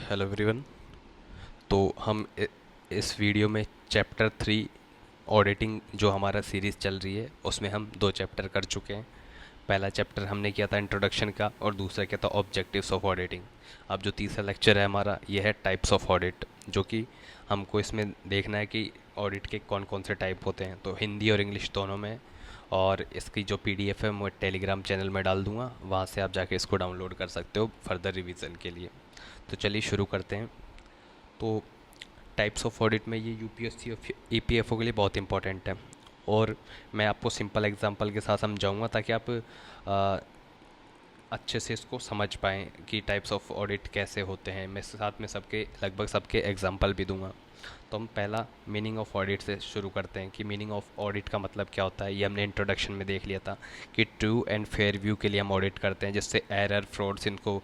Hello everyone. तो हम इस वीडियो में चैप्टर 3 ऑडिटिंग जो हमारा सीरीज़ चल रही है उसमें हम 2 चैप्टर कर चुके हैं। पहला चैप्टर हमने किया था इंट्रोडक्शन का और दूसरा किया था ऑब्जेक्टिव्स ऑफ ऑडिटिंग। अब जो तीसरा लेक्चर है हमारा ये है टाइप्स ऑफ ऑडिट, जो कि हमको इसमें देखना है कि ऑडिट के कौन कौन से टाइप होते हैं। तो हिंदी और इंग्लिश दोनों में, और इसकी जो पीडीएफ है मैं टेलीग्राम चैनल में डाल दूंगा, वहाँ से आप जाके इसको डाउनलोड कर सकते हो फर्दर रिवीजन के लिए। तो चलिए शुरू करते हैं। तो टाइप्स ऑफ ऑडिट में ये यूपीएससी और ईपीएफओ के लिए बहुत इंपॉर्टेंट है, और मैं आपको सिंपल एग्जांपल के साथ समझाऊंगा ताकि आप अच्छे से इसको समझ पाएँ कि टाइप्स ऑफ ऑडिट कैसे होते हैं। मैं साथ में सबके लगभग सबके एग्जांपल भी दूंगा। तो हम पहला मीनिंग ऑफ ऑडिट से शुरू करते हैं कि मीनिंग ऑफ ऑडिट का मतलब क्या होता है। ये हमने इंट्रोडक्शन में देख लिया था कि ट्रू एंड फेयर व्यू के लिए हम ऑडिट करते हैं, जिससे एरर फ्रॉड्स इनको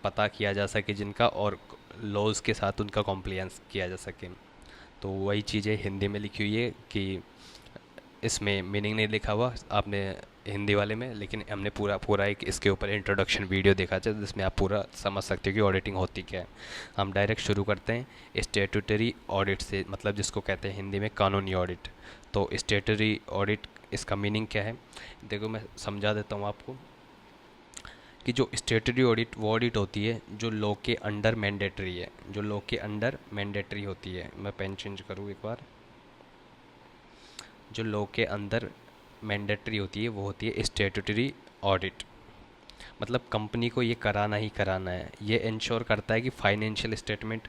पता किया जा सके जिनका, और लॉज के साथ उनका कॉम्प्लायंस किया जा सके। तो वही चीज़ें हिंदी में लिखी हुई है कि इसमें मीनिंग नहीं लिखा हुआ आपने हिंदी वाले में, लेकिन हमने पूरा पूरा एक इसके ऊपर इंट्रोडक्शन वीडियो देखा था जिसमें आप पूरा समझ सकते हो कि ऑडिटिंग होती क्या है। हम डायरेक्ट शुरू करते हैं स्टेटूटरी ऑडिट से, मतलब जिसको कहते हैं हिंदी में कानूनी ऑडिट। तो स्टेटूटरी ऑडिट, इसका मीनिंग क्या है देखो, मैं समझा देता हूँ आपको कि जो स्टेटरी ऑडिट वो ऑडिट होती है जो लॉ के अंडर मैंडेटरी है, जो लॉ के अंडर मैंडेटरी होती है। मैं पेन चेंज करूँ एक बार। जो लॉ के अंदर मैंडेटरी होती है वो होती है स्टेटरी ऑडिट। मतलब कंपनी को ये कराना ही कराना है। ये इंश्योर करता है कि financial statement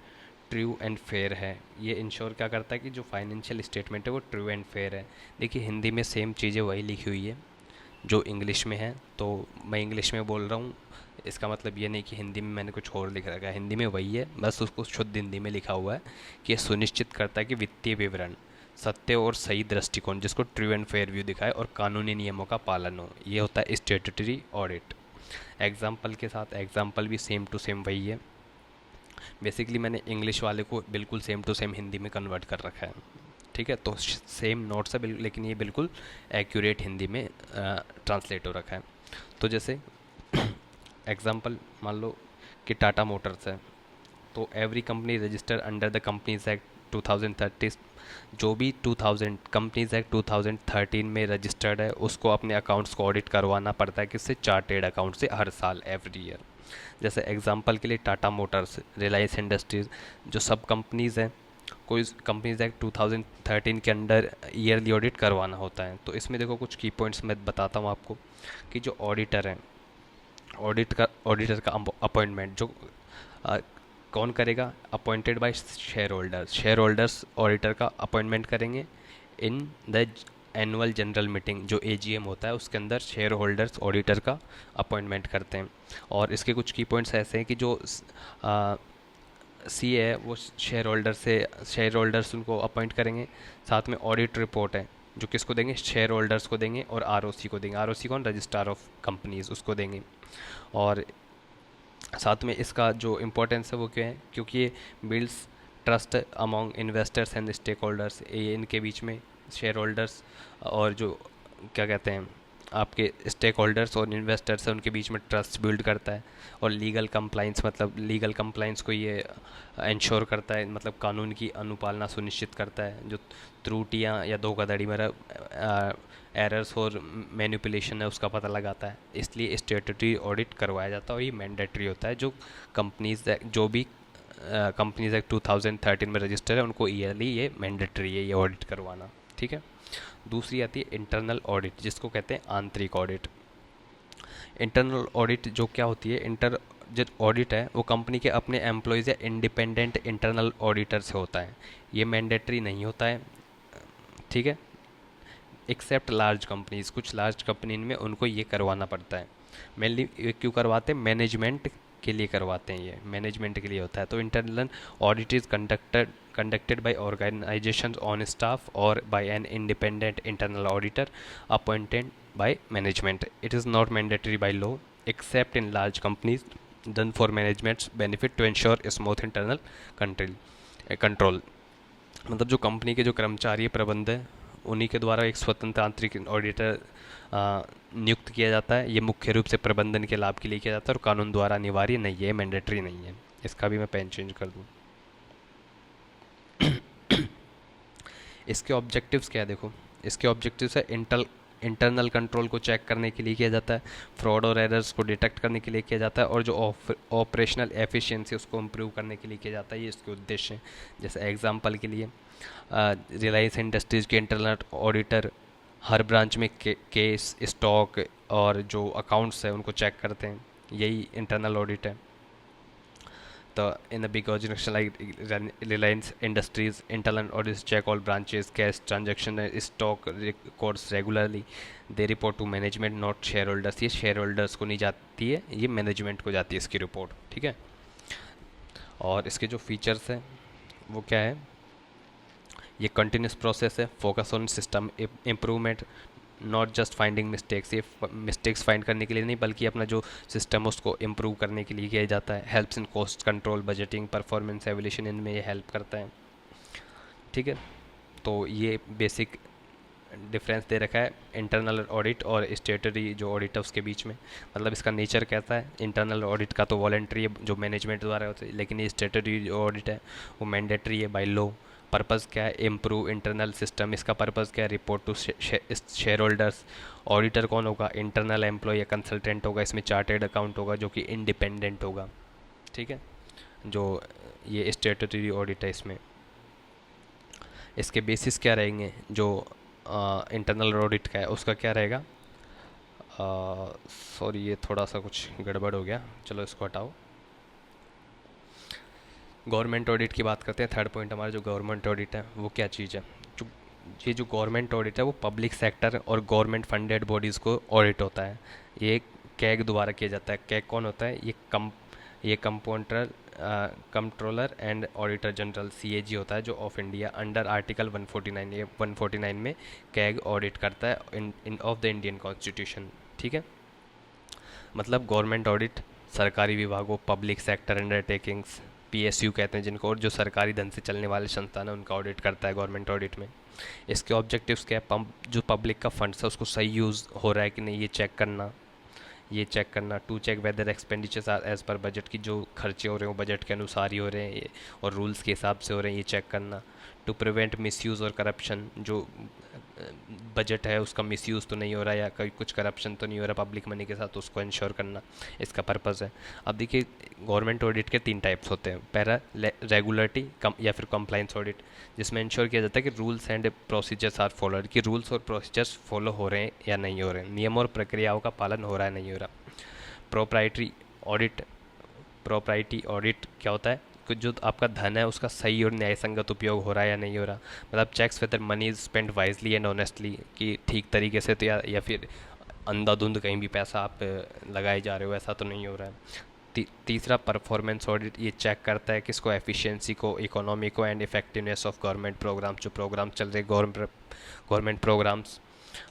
true and fair है। ये इंश्योर क्या करता है कि जो फाइनेंशियल स्टेटमेंट है वो ट्रू एंड फेयर है। देखिए हिंदी में सेम चीज़ें वही लिखी हुई है जो इंग्लिश में है, तो मैं इंग्लिश में बोल रहा हूँ। इसका मतलब ये नहीं कि हिंदी में मैंने कुछ और लिख रखा है, हिंदी में वही है, बस उसको शुद्ध हिंदी में लिखा हुआ है कि ये सुनिश्चित करता है कि वित्तीय विवरण सत्य और सही दृष्टिकोण, जिसको ट्रू एंड फेयर व्यू दिखाए, और कानूनी नियमों का पालन हो। ये होता है स्टेटूटरी ऑडिट। एग्जाम्पल के साथ, एग्जाम्पल भी सेम टू सेम वही है। बेसिकली मैंने इंग्लिश वाले को बिल्कुल सेम टू सेम हिंदी में कन्वर्ट कर रखा है। ठीक है, तो सेम नोट्स है बिल्कुल, लेकिन ये बिल्कुल एक्यूरेट हिंदी में ट्रांसलेट हो रखा है। तो जैसे एग्जांपल मान लो कि टाटा मोटर्स है, तो every company register under the companies act 2030। जो भी 2000 कंपनीज एक्ट 2013 में रजिस्टर्ड है उसको अपने अकाउंट्स को ऑडिट करवाना पड़ता है किससे, चार्टेड अकाउंट से, हर साल, एवरी ईयर। जैसे एग्जांपल के लिए टाटा मोटर्स, रिलायंस इंडस्ट्रीज़, जो सब कंपनीज़ हैं, कोई कंपनीज एक्ट 2013 के अंडर ईयरली ऑडिट करवाना होता है। तो इसमें देखो कुछ की पॉइंट्स मैं बताता हूँ आपको कि जो ऑडिटर हैं, ऑडिटर का अपॉइंटमेंट जो कौन करेगा, appointed by share holders. Share holders auditor का अपॉइंटमेंट करेंगे in the annual general meeting, जो एजीएम होता है उसके अंदर शेयर होल्डर्स ऑडिटर का अपॉइंटमेंट करते हैं। और इसके कुछ की पॉइंट्स ऐसे हैं कि जो सी है वो शेयर होल्डर्स उनको अपॉइंट करेंगे। साथ में ऑडिट रिपोर्ट है जो किसको देंगे, शेयर होल्डर्स को देंगे, और आरओसी को देंगे। आरओसी कौन, रजिस्ट्रार ऑफ कंपनीज, उसको देंगे। और साथ में इसका जो इम्पोर्टेंस है वो क्या है, क्योंकि ये builds trust among investors and stakeholders, ये इनके बीच में शेयर होल्डर्स और जो क्या कहते हैं आपके स्टेक होल्डर्स और इन्वेस्टर्स हैं उनके बीच में ट्रस्ट बिल्ड करता है। और लीगल कंप्लाइंस, मतलब लीगल कंप्लाइंस को ये इंश्योर करता है, मतलब कानून की अनुपालना सुनिश्चित करता है। जो त्रुटियाँ या धोखाधड़ी में एरर्स और मैनिपुलेशन है उसका पता लगाता है। इसलिए स्टेटूटरी ऑडिट करवाया जाता है, और ये मैंडेटरी होता है। जो कंपनीज जो भी कंपनीज एक्ट 2013 में रजिस्टर है उनको ईयरली ये मैंडेटरी है ये ऑडिट करवाना। ठीक है। दूसरी आती है इंटरनल ऑडिट, जिसको कहते हैं आंतरिक ऑडिट। इंटरनल ऑडिट जो क्या होती है, जो ऑडिट है वो कंपनी के अपने एम्प्लॉयज़ या इंडिपेंडेंट इंटरनल ऑडिटर से होता है। ये मैंडेटरी नहीं होता है। ठीक है, एक्सेप्ट लार्ज कंपनीज, कुछ लार्ज कंपनी में उनको ये करवाना पड़ता है। मेनली क्यों करवाते हैं, मैनेजमेंट के लिए करवाते हैं, ये मैनेजमेंट के लिए होता है। तो internal audit is conducted by organisations own staff और by an independent internal auditor appointed by management. It is not mandatory by law except in large companies done for management's benefit to ensure smooth internal control. मतलब जो company के जो कर्मचारी प्रबंध है उन्हीं के द्वारा एक स्वतंत्र आंतरिक ऑडिटर नियुक्त किया जाता है। ये मुख्य रूप से प्रबंधन के लाभ के लिए किया जाता है और कानून द्वारा अनिवार्य नहीं है, मैंडेटरी नहीं है। इसका भी मैं पेन चेंज कर दूँ। इसके ऑब्जेक्टिव्स क्या है देखो, इसके ऑब्जेक्टिव्स है इंटरनल कंट्रोल को चेक करने के लिए किया जाता है, फ्रॉड और एरर्स को डिटेक्ट करने के लिए किया जाता है, और जो ऑपरेशनल एफिशिएंसी उसको इम्प्रूव करने के लिए किया जाता है, ये इसके उद्देश्य हैं। जैसे एग्जांपल के लिए रिलायंस इंडस्ट्रीज़ के इंटरनल ऑडिटर हर ब्रांच में केस, स्टॉक और जो अकाउंट्स है उनको चेक करते हैं, यही इंटरनल ऑडिट है। The in a big organization like Reliance Industries, internal audits check all branches, cash transaction, stock records regularly. They report to management, not shareholders. ये shareholders को नहीं जाती है, ये management को जाती है इसकी रिपोर्ट, ठीक है। और इसके जो फीचर्स हैं वो क्या है, ये कंटिन्यूस प्रोसेस है, focus on system improvement, not just finding mistakes. ये मिस्टेक्स फाइंड करने के लिए नहीं, बल्कि अपना जो सिस्टम उसको इम्प्रूव करने के लिए किया जाता है। Helps in cost control, budgeting, performance evolution, इनमें ये हेल्प करता है, ठीक है। तो ये बेसिक डिफरेंस दे रखा है इंटरनल ऑडिट और स्टेटरी जो ऑडिट है उसके बीच में। मतलब इसका नेचर कैसा है, इंटरनल ऑडिट का तो वॉलेंट्री है जो मैनेजमेंट द्वारा होता है, लेकिन ये स्टेटरी जो ऑडिट है वो मैंडेटरी है बाय लॉ। पर्पज़ क्या है, इम्प्रूव इंटरनल सिस्टम। इसका पर्पज़ क्या है, report to shareholders. Auditor कौन होगा, इंटरनल एम्प्लॉय या कंसल्टेंट होगा, इसमें चार्टेड अकाउंट होगा जो कि इंडिपेंडेंट होगा, ठीक है। जो ये स्टेटरी ऑडिट है इसमें इसके बेसिस क्या रहेंगे, जो इंटरनल ऑडिट का है उसका क्या रहेगा। सॉरी ये थोड़ा सा कुछ गड़बड़ हो गया, चलो इसको हटाओ। गवर्नमेंट ऑडिट की बात करते हैं, थर्ड पॉइंट हमारा जो गवर्नमेंट ऑडिट है वो क्या चीज़ है। जो ये जो गवर्नमेंट ऑडिट है वो पब्लिक सेक्टर और गवर्नमेंट फंडेड बॉडीज़ को ऑडिट होता है। ये कैग द्वारा किया जाता है। कैग कौन होता है, ये compounder controller and auditor general CAG होता है जो ऑफ इंडिया अंडर आर्टिकल 149। ये 149 में कैग ऑडिट करता है इन ऑफ द इंडियन कॉन्स्टिट्यूशन, ठीक है। मतलब गवर्नमेंट ऑडिट सरकारी विभागों, पब्लिक सेक्टर अंडरटेकिंग्स, पीएसयू कहते हैं जिनको, और जो सरकारी धन से चलने वाले संस्थान है उनका ऑडिट करता है गवर्नमेंट ऑडिट में। इसके ऑब्जेक्टिव्स क्या है, जो पब्लिक का फंड्स है उसको सही यूज़ हो रहा है कि नहीं ये चेक करना। To check whether expenditures are as per budget, की जो खर्चे हो रहे हैं वो बजट के अनुसार ही हो रहे हैं और रूल्स के हिसाब से हो रहे हैं, ये चेक करना। टू प्रिवेंट मिसयूज़ और करप्शन, जो बजट है उसका मिसयूज़ तो नहीं हो रहा है या कोई कुछ करप्शन तो नहीं हो रहा पब्लिक मनी के साथ, उसको इंश्योर करना इसका पर्पज़ है। अब देखिए गवर्नमेंट ऑडिट के 3 टाइप्स होते हैं। पहला रेगुलरिटी या फिर कंप्लाइंस ऑडिट, जिसमें इंश्योर किया जाता है कि rules and procedures are followed, कि रूल्स और प्रोसीजर्स फॉलो हो रहे हैं या नहीं हो रहे हैं, नियम और प्रक्रियाओं का पालन हो रहा है नहीं हो रहा। प्रोप्राइटरी ऑडिट, प्रोप्राइटी ऑडिट क्या होता है, कि जो आपका धन है उसका सही और न्यायसंगत उपयोग हो रहा है या नहीं हो रहा। मतलब checks whether money is spend wisely and honestly, कि ठीक तरीके से तो या फिर अंधाधुंध कहीं भी पैसा आप लगाए जा रहे हो, ऐसा तो नहीं हो रहा है। तीसरा परफॉर्मेंस ऑडिट, ये चेक करता है किसको, एफिशिएंसी को, इकोनॉमी को and effectiveness of government program. जो प्रोग्राम चल रहे गवर्नमेंट प्रोग्राम्स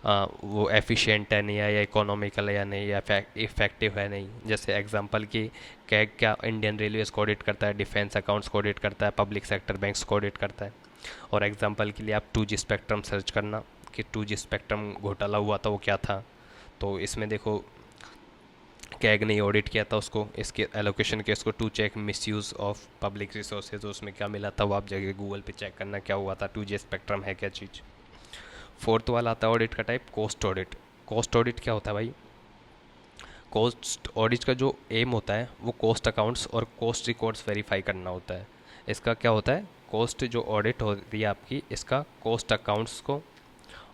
वो एफिशिएंट है नहीं है, या इकोनॉमिकल है या नहीं, या इफेक्टिव है नहीं। जैसे एग्जांपल की कैग क्या इंडियन रेलवेज को ऑडिट करता है, डिफेंस अकाउंट्स को ऑडिट करता है, पब्लिक सेक्टर बैंक्स को ऑडिट करता है। और एग्जांपल के लिए आप 2G स्पेक्ट्रम सर्च करना कि 2G स्पेक्ट्रम घोटाला हुआ था वो क्या था। तो इसमें देखो कैग ने ऑडिट किया था उसको, इसके एलोकेशन केस को, to check misuse of public resources, उसमें क्या मिला था वो आप जाके गूगल पे चेक करना क्या हुआ था, 2G स्पेक्ट्रम है क्या चीज़। फोर्थ वाला आता है ऑडिट का type, cost audit. Cost audit क्या होता है भाई, कॉस्ट ऑडिट का जो एम होता है वो कॉस्ट अकाउंट्स और कॉस्ट रिकॉर्ड्स वेरीफाई करना होता है। इसका क्या होता है, कॉस्ट जो ऑडिट होती है आपकी, इसका कॉस्ट अकाउंट्स को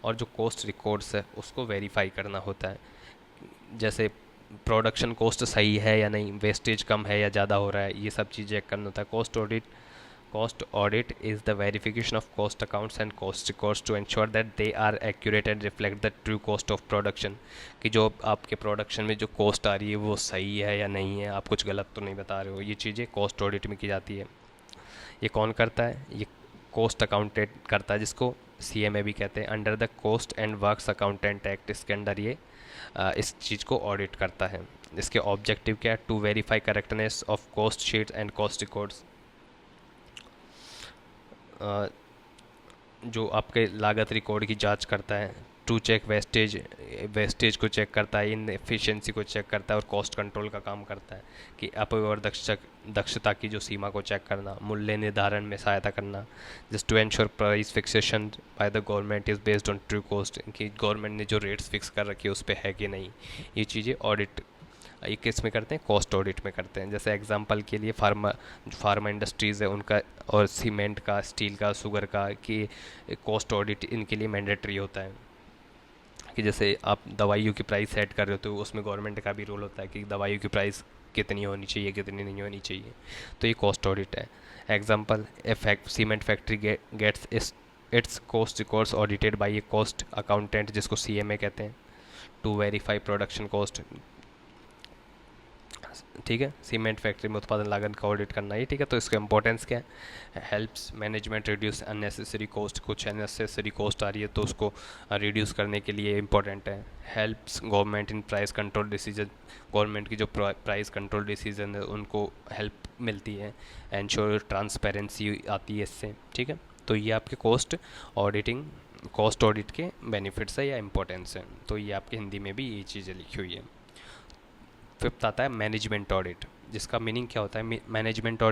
और जो कॉस्ट रिकॉर्ड्स है उसको वेरीफाई करना होता है। जैसे प्रोडक्शन कॉस्ट सही है या नहीं, वेस्टेज कम है या ज़्यादा हो रहा है, ये सब चीज़ चेक करना होता है। Cost audit is the verification of cost accounts and cost records to ensure that they are accurate and reflect the true cost of production, कि जो आपके प्रोडक्शन में जो कॉस्ट आ रही है वो सही है या नहीं है, आप कुछ गलत तो नहीं बता रहे हो। ये चीज़ें कॉस्ट ऑडिट में की जाती है। ये कौन करता है, ये कॉस्ट अकाउंटेंट करता है, जिसको CMA भी कहते हैं, under the cost and works accountant act. इसके अंडर ये इस चीज़ को ऑडिट करता है। इसके ऑब्जेक्टिव क्या है, to verify correctness of cost sheets and cost records, जो आपके लागत रिकॉर्ड की जांच करता है, टू चेक वेस्टेज, वेस्टेज को चेक करता है, इन एफिशिएंसी को चेक करता है और कॉस्ट कंट्रोल का काम करता है कि अपव्यय दक्षता की जो सीमा को चेक करना, मूल्य निर्धारण में सहायता करना, just to ensure price fixation by the government is based on true cost, कि गवर्नमेंट ने जो रेट्स फिक्स कर रखी है उस पर है कि नहीं, ये चीज़ें ऑडिट ये किस में करते हैं, कॉस्ट ऑडिट में करते हैं। जैसे एग्जांपल के लिए फार्मा इंडस्ट्रीज़ है उनका, और सीमेंट का, स्टील का, शुगर का, कि कॉस्ट ऑडिट इनके लिए मैंडेटरी होता है। कि जैसे आप दवाइयों की प्राइस सेट कर रहे हो तो उसमें गवर्नमेंट का भी रोल होता है कि दवाइयों की प्राइस कितनी होनी चाहिए, कितनी नहीं होनी चाहिए, तो ये कॉस्ट ऑडिट है। Example, cement factory gets its cost records audited by a cost accountant, जिसको सीएमए कहते हैं, टू वेरीफाई प्रोडक्शन कॉस्ट। ठीक है, सीमेंट फैक्ट्री में उत्पादन लागत का ऑडिट करना है, ठीक है। तो इसका इंपॉर्टेंस क्या है, helps management reduce unnecessary cost, कुछ अननेसेसरी कॉस्ट आ रही है तो उसको रिड्यूस करने के लिए इंपॉर्टेंट है। Helps government in price control decision, government की जो प्राइस कंट्रोल डिसीजन है उनको हेल्प मिलती है। एंश्योर ट्रांसपेरेंसी आती है इससे, ठीक है। तो ये आपके कॉस्ट ऑडिट के बेनिफिट्स है या इंपॉर्टेंस है, तो ये आपके हिंदी में भी ये चीज़ें लिखी हुई है। फिफ्थ आता है मैनेजमेंट ऑडिट, जिसका मीनिंग क्या होता है मैनेजमेंट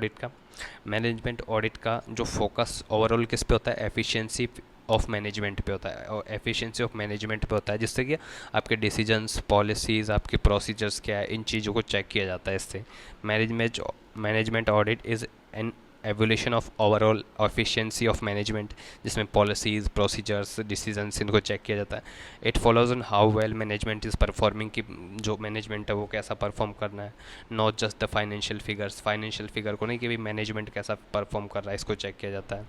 ऑडिट का जो फोकस ओवरऑल किस पे होता है, एफिशिएंसी ऑफ मैनेजमेंट पे होता है, और एफिशिएंसी ऑफ मैनेजमेंट पे होता है, जिससे कि आपके डिसीजंस, पॉलिसीज़, आपके प्रोसीजर्स क्या है, इन चीज़ों को चेक किया जाता है इससे। Management audit is an evolution of overall efficiency of management, जिसमें पॉलिसीज़, प्रोसीजर्स, डिसीजंस, इनको चेक किया जाता है। It follows on how well management is performing, कि जो मैनेजमेंट है वो कैसा परफॉर्म करना है, not just the financial figure को नहीं, कि भाई मैनेजमेंट कैसा परफॉर्म कर रहा है, इसको चेक किया जाता है।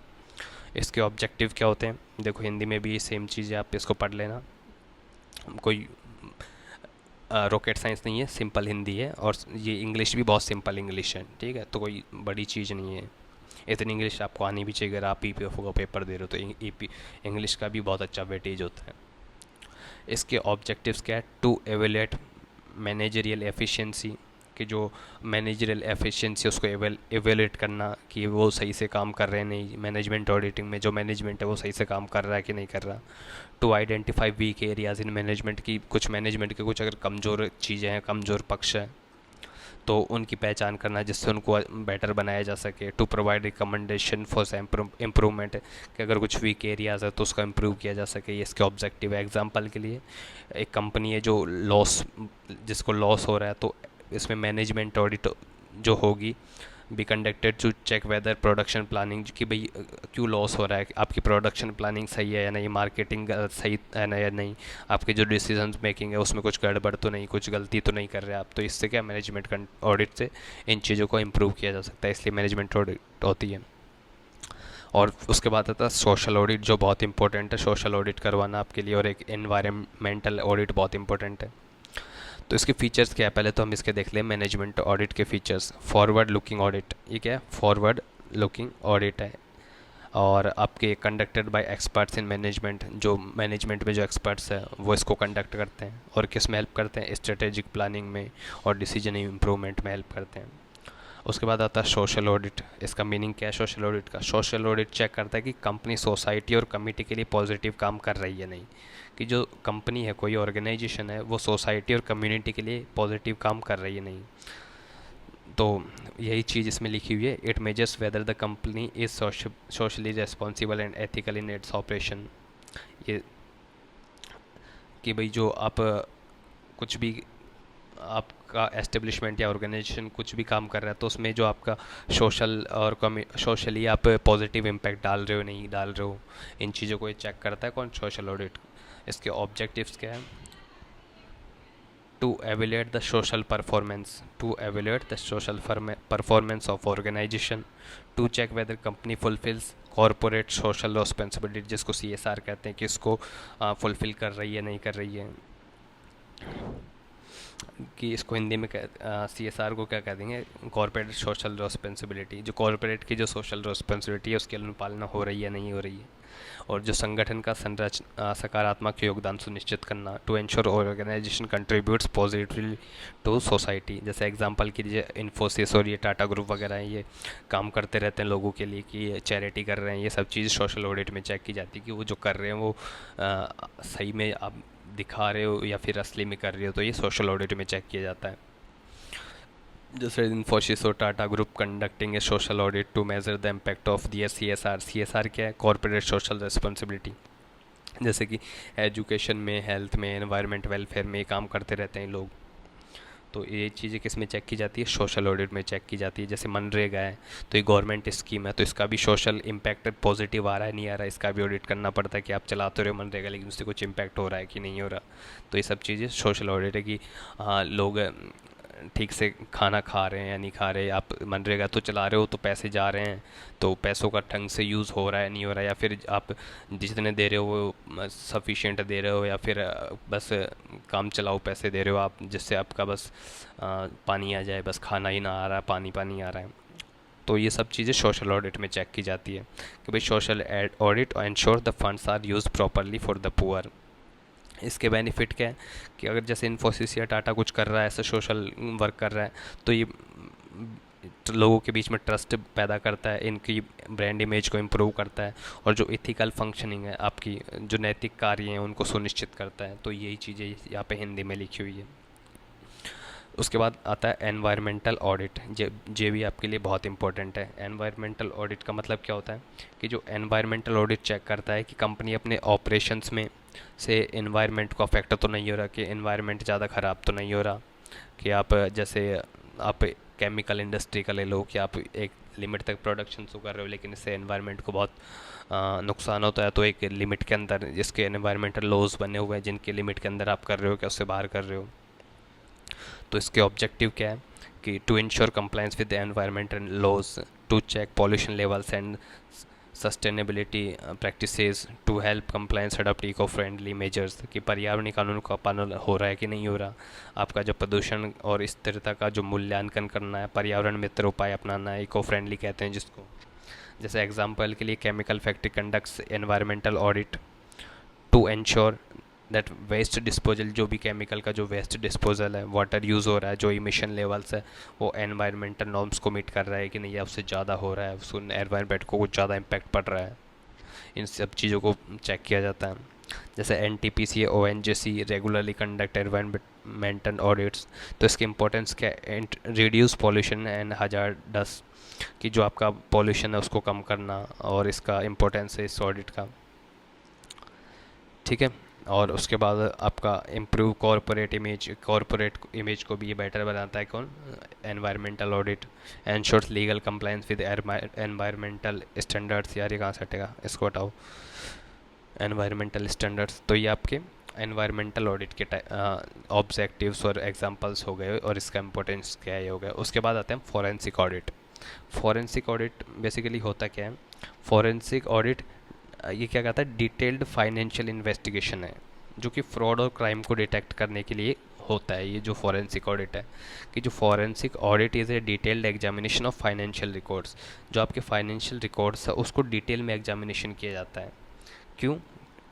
इसके ऑब्जेक्टिव क्या होते हैं, देखो हिंदी में भी सेम चीज़ है, आप इसको पढ़ लेना, कोई रॉकेट साइंस नहीं है, सिंपल हिंदी है, और ये इंग्लिश भी बहुत सिंपल इंग्लिश है, ठीक है। तो कोई बड़ी चीज़ नहीं है, इतनी इंग्लिश आपको आनी भी चाहिए अगर आप ईपीएफओ का पेपर दे रहे हो, तो इंग्लिश का भी बहुत अच्छा वेटेज होता है। इसके ऑब्जेक्टिव्स क्या है, टू एवेलेट मैनेजरियल एफिशिएंसी, कि जो मैनेजरियल एफिशिएंसी उसको एवेलेट करना कि वो सही से काम कर रहे हैं नहीं, मैनेजमेंट ऑडिटिंग में जो मैनेजमेंट है वो सही से काम कर रहा है कि नहीं कर रहा। To identify weak areas in management, की कुछ मैनेजमेंट के कुछ अगर कमज़ोर चीज़ें हैं, कमज़ोर पक्ष है, तो उनकी पहचान करना जिससे उनको बेटर बनाया जा सके। To provide recommendation for improvement, कि अगर कुछ वीक एरियाज़ है तो उसका इम्प्रूव किया जा सके, ये इसके ऑब्जेक्टिव है। एग्जांपल के लिए एक कंपनी है जो जिसको लॉस हो रहा है, तो इसमें मैनेजमेंट ऑडिट जो होगी be conducted to check whether production planning, कि भाई क्यों लॉस हो रहा है, आपकी प्रोडक्शन प्लानिंग सही है या नहीं, मार्केटिंग सही है ना या नहीं, आपके जो डिसीजन मेकिंग है उसमें कुछ गड़बड़ तो नहीं, कुछ गलती तो नहीं कर रहे आप। तो इससे क्या मैनेजमेंट ऑडिट से इन चीज़ों को इम्प्रूव किया जा सकता है, इसलिए मैनेजमेंट ऑडिट होती है। और उसके बाद आता है सोशल ऑडिट, जो बहुत इंपॉर्टेंट है, सोशल ऑडिट करवाना आपके लिए, और एक एनवायरमेंटल ऑडिट बहुत इंपॉर्टेंट है। तो इसके फीचर्स क्या है, पहले तो हम इसके देख लें मैनेजमेंट ऑडिट के फीचर्स। फॉरवर्ड लुकिंग ऑडिट, ये क्या है, फॉरवर्ड लुकिंग ऑडिट है, और आपके conducted by experts in management, जो मैनेजमेंट में जो एक्सपर्ट्स हैं वो इसको कंडक्ट करते हैं, और किस में हेल्प करते हैं, स्ट्रेटेजिक प्लानिंग में और डिसीजन इम्प्रूवमेंट में हेल्प करते हैं। उसके बाद आता है सोशल ऑडिट। इसका मीनिंग क्या है सोशल ऑडिट का, सोशल ऑडिट चेक करता है कि कंपनी सोसाइटी और कम्युनिटी के लिए पॉजिटिव काम कर रही है नहीं, कि जो कंपनी है, कोई ऑर्गेनाइजेशन है, वो सोसाइटी और कम्युनिटी के लिए पॉजिटिव काम कर रही है नहीं। तो यही चीज़ इसमें लिखी हुई है, it measures whether the company is socially responsible and ethical in its operation. ये कि भाई जो आप कुछ भी आपका एस्टेब्लिशमेंट या ऑर्गेनाइजेशन कुछ भी काम कर रहा है, तो उसमें जो आपका सोशल और सोशली आप पॉजिटिव इम्पैक्ट डाल रहे हो नहीं डाल रहे हो, इन चीज़ों को ये चेक करता है कौन, सोशल ऑडिट। इसके ऑब्जेक्टिव्स क्या है, to evaluate the social performance, of organization, to check whether company fulfills corporate social responsibility, जिसको CSR कहते हैं, कि इसको फुलफिल कर रही है नहीं कर रही है। कि इसको हिंदी में CSR को क्या कह देंगे, कॉर्पोरेट सोशल रिस्पॉन्सिबिलिटी। जो कॉर्पोरेट की जो सोशल रिस्पॉन्सिबिलिटी है उसकी अनुपालना हो रही है नहीं हो रही है। और जो संगठन का सकारात्मक योगदान सुनिश्चित करना, to ensure organization contributes positively to society. जैसे एग्जांपल कीजिए इन्फोसिस और ये टाटा ग्रुप वगैरह हैं, ये काम करते रहते हैं लोगों के लिए कि ये चैरिटी कर रहे हैं। ये सब चीज़ सोशल ऑडिट में चेक की जाती है कि वो जो कर रहे हैं वो सही में आप दिखा रहे हो या फिर असली में कर रहे हो, तो ये सोशल ऑडिट में चेक किया जाता है। जैसे इन्फोसिस और Tata group conducting a social audit to measure the impact of their CSR। CSR क्या है? Corporate social responsibility. जैसे कि एजुकेशन में, हेल्थ में, एनवायरनमेंट वेलफेयर में काम करते रहते हैं लोग, तो ये चीज़ें किस में चेक की जाती है? सोशल ऑडिट में चेक की जाती है। जैसे मनरेगा है, तो ये गवर्नमेंट स्कीम है, तो इसका भी सोशल इम्पैक्ट पॉजिटिव आ रहा है नहीं आ रहा है, इसका भी ऑडिट करना पड़ता है कि आप चलाते रहे हो मनरेगा लेकिन उससे कुछ इम्पैक्ट हो रहा है कि नहीं हो रहा। तो ये सब चीज़ें सोशल ऑडिट है कि हाँ लोग ठीक से खाना खा रहे हैं या नहीं खा रहे। आप मनरेगा तो चला रहे हो तो पैसे जा रहे हैं, तो पैसों का ढंग से यूज़ हो रहा है नहीं हो रहा है, या फिर आप जितने दे रहे हो वो सफिशिएंट दे रहे हो, या फिर बस काम चलाओ पैसे दे रहे हो आप, जिससे आपका बस पानी आ जाए, बस खाना ही ना आ रहा है, पानी पानी आ रहा है। तो ये सब चीज़ें सोशल ऑडिट में चेक की जाती है कि भाई social audit ensure the funds are use properly for the poor. इसके बेनिफिट क्या है कि अगर जैसे इन्फोसिस या टाटा कुछ कर रहा है, ऐसे सोशल वर्क कर रहा है, तो ये लोगों के बीच में ट्रस्ट पैदा करता है, इनकी ब्रांड इमेज को इम्प्रूव करता है, और जो इथिकल फंक्शनिंग है आपकी, जो नैतिक कार्य हैं उनको सुनिश्चित करता है। तो यही चीज़ें यहाँ पे हिंदी में लिखी हुई है। उसके बाद आता है एनवायरमेंटल ऑडिट। जे भी आपके लिए बहुत इंपॉर्टेंट है। एनवायरमेंटल ऑडिट का मतलब क्या होता है कि जो एनवायरमेंटल ऑडिट चेक करता है कि कंपनी अपने ऑपरेशंस में से एनवायरनमेंट को अफेक्ट तो नहीं हो रहा, कि एनवायरनमेंट ज़्यादा ख़राब तो नहीं हो रहा, कि आप जैसे आप केमिकल इंडस्ट्री का ले लो कि आप एक लिमिट तक प्रोडक्शन तो कर रहे हो लेकिन इससे एनवायरनमेंट को बहुत नुकसान होता है, तो एक लिमिट के अंदर जिसके एनवायरमेंटल लॉज बने हुए हैं, जिनके लिमिट के अंदर आप कर रहे हो क्या उससे बाहर कर रहे हो। तो इसके ऑब्जेक्टिव क्या है कि to ensure compliance with the environmental laws, to check pollution levels and sustainability practices, to help compliance adopt eco friendly measures, कि पर्यावरणीय कानून का पालन हो रहा है कि नहीं हो रहा। आपका जो प्रदूषण और स्थिरता का जो मूल्यांकन करना है, पर्यावरण मित्र उपाय अपनाना है, इको फ्रेंडली कहते हैं जिसको। जैसे एग्जांपल के लिए chemical factory conducts environmental audit to ensure that waste disposal, जो भी केमिकल का जो वेस्ट डिस्पोजल है, वाटर यूज़ हो रहा है, जो इमिशन लेवल्स है वो एनवायरमेंटल नॉर्म्स को मीट कर रहा है कि नहीं, या उससे ज़्यादा हो रहा है, उसको एनवायरनमेंट को कुछ ज़्यादा इम्पैक्ट पड़ रहा है। इन सब चीज़ों को चेक किया जाता है। जैसे NTPC ONGC regularly conduct environmental audits. तो इसकी इंपॉर्टेंस क्या है? रिड्यूस पॉल्यूशन एंड हजार्डस, कि जो आपका पॉल्यूशन है उसको कम करना, और इसका इम्पोर्टेंस है इस ऑडिट का। ठीक है। और उसके बाद आपका इम्प्रूव कॉरपोरेट इमेज को भी ये बेटर बनाता है कौन? Environmental audit. Ensures legal compliance with environmental standards. यार ये कहाँ से हटेगा, इसको हटाओ। एनवायरमेंटल स्टैंडर्ड्स, तो ये आपके एनवायरमेंटल ऑडिट के ऑब्जेक्टिव्स और एग्जांपल्स हो गए, और इसका इंपॉर्टेंस क्या है हो गया। उसके बाद आते हैं forensic audit. Forensic audit basically होता क्या है? फॉरेंसिक ऑडिट ये क्या कहता है? डिटेल्ड फाइनेंशियल इन्वेस्टिगेशन है, जो कि फ्रॉड और क्राइम को डिटेक्ट करने के लिए होता है। ये जो फॉरेंसिक ऑडिट है, कि जो forensic audit is a detailed examination of financial records, जो आपके फाइनेंशियल रिकॉर्ड्स है उसको डिटेल में एग्जामिनेशन किया जाता है। क्यों?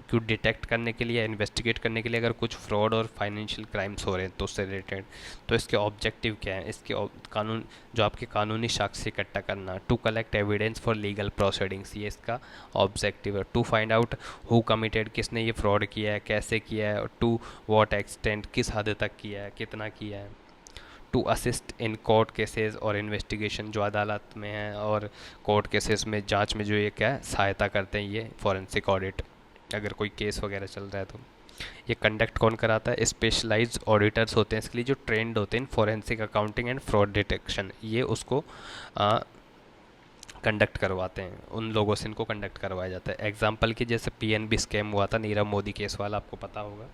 क्यों? डिटेक्ट करने के लिए, इन्वेस्टिगेट करने के लिए, अगर कुछ फ्रॉड और फाइनेंशियल क्राइम्स हो रहे हैं तो उससे रिलेटेड। तो इसके ऑब्जेक्टिव क्या है? इसके कानून, जो आपके कानूनी साक्ष्य इकट्ठा करना, to collect evidence for legal proceedings, ये इसका ऑब्जेक्टिव है। To find out who committed, किसने ये फ्रॉड किया है, कैसे किया है, और टू वॉट एक्सटेंट, किस हद तक किया है, कितना किया है। To assist in court cases और इन्वेस्टिगेशन, जो अदालत में है और कोर्ट केसेस में जांच में जो ये क्या है सहायता करते हैं, ये फॉरेंसिक ऑडिट, अगर कोई केस वगैरह चल रहा है तो। ये कंडक्ट कौन कराता है? स्पेशलाइज्ड ऑडिटर्स होते हैं इसके लिए, जो ट्रेंड होते हैं forensic accounting and fraud detection, ये उसको कंडक्ट करवाते हैं, उन लोगों से इनको कंडक्ट करवाया जाता है। एग्जाम्पल की जैसे PNB स्कैम हुआ था, नीरव मोदी केस वाला, आपको पता होगा,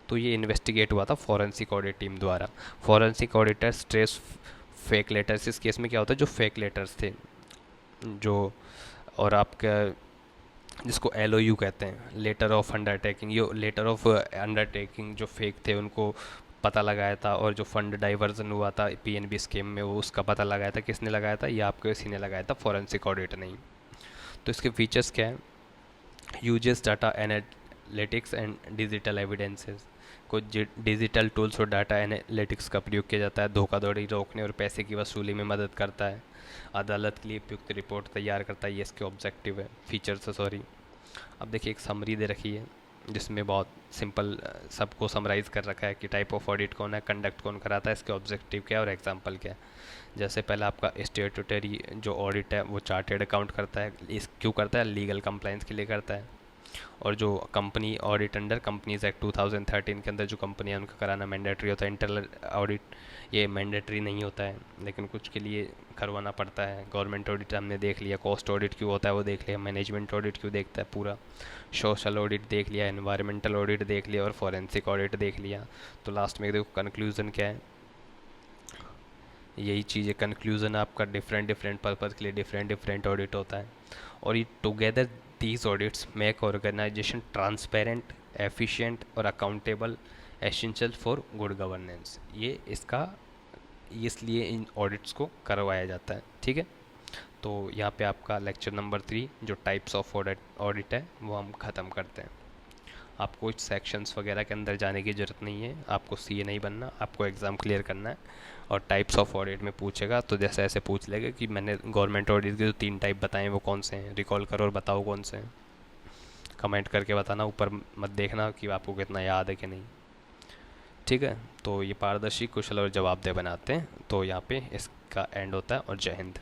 तो ये इन्वेस्टिगेट हुआ था फॉरेंसिक ऑडिट टीम द्वारा। Forensic auditors trace fake letters, इस केस में क्या होता है, जो फेक लेटर्स थे जो, और आपका जिसको LOU कहते हैं, लेटर ऑफ अंडरटेकिंग, ये लेटर ऑफ अंडरटेकिंग जो फेक थे उनको पता लगाया था, और जो फंड डाइवर्जन हुआ था पीएनबी स्कीम में वो उसका पता लगाया था, किसने लगाया था? ये आपको इसी ने लगाया था, फॉरेंसिक ऑडिट नहीं। तो इसके फीचर्स क्या है? Uses data analytics and digital evidences. कुछ डिजिटल टूल्स और डाटा एनालिटिक्स का प्रयोग किया जाता है, धोखाधड़ी रोकने और पैसे की वसूली में मदद करता है, अदालत के लिए उपयुक्त रिपोर्ट तैयार करता है, ये इसके ऑब्जेक्टिव है, फीचर्स है, सॉरी। अब देखिए एक समरी दे रखी है जिसमें बहुत सिंपल सबको समराइज़ कर रखा है कि टाइप ऑफ ऑडिट कौन है, कंडक्ट कौन कराता है, इसके ऑब्जेक्टिव क्या है और एग्जांपल क्या है। जैसे पहला आपका स्टेटूटरी जो ऑडिट है वो चार्टेड अकाउंट करता है, इस क्यों करता है? लीगल कंप्लाइंस के लिए करता है। और जो company audit under companies act 2013 के अंदर जो कंपनियां उनका कराना मैंडेटरी होता है। इंटरनल ऑडिट ये मैंडेटरी नहीं होता है, लेकिन कुछ के लिए करवाना पड़ता है। गवर्नमेंट ऑडिट हमने देख लिया, कॉस्ट ऑडिट क्यों होता है वो देख लिया, मैनेजमेंट ऑडिट क्यों देखता है पूरा, सोशल ऑडिट देख लिया, एनवायरमेंटल ऑडिट देख लिया और फॉरेंसिक ऑडिट देख लिया। तो लास्ट में देखो कंक्लूजन क्या है, यही चीज़ है कंक्लूजन आपका, डिफरेंट डिफरेंट पर्पज़ के लिए डिफरेंट डिफरेंट ऑडिट होता है। और ये together these audits make organisation transparent, efficient और accountable, essential for good governance. ये इसका इसलिए इन ऑडिट्स को करवाया जाता है, ठीक है। तो यहाँ पे आपका लेक्चर नंबर 3 जो टाइप्स ऑफ ऑडिट है वो हम ख़त्म करते हैं। आपको इस सेक्शंस वगैरह के अंदर जाने की ज़रूरत नहीं है, आपको सीए नहीं बनना, आपको एग्ज़ाम क्लियर करना है। और टाइप्स ऑफ ऑडिट में पूछेगा तो जैसे ऐसे पूछ लेगा कि मैंने गवर्नमेंट ऑडिट के जो 3 टाइप बताए वो कौन से हैं, रिकॉल करो और बताओ कौन से हैं। कमेंट करके बताना, ऊपर मत देखना कि आपको कितना याद है कि नहीं, ठीक है। तो ये पारदर्शी, कुशल और जवाबदेह बनाते हैं। तो यहाँ पे इसका एंड होता है और जय हिंद।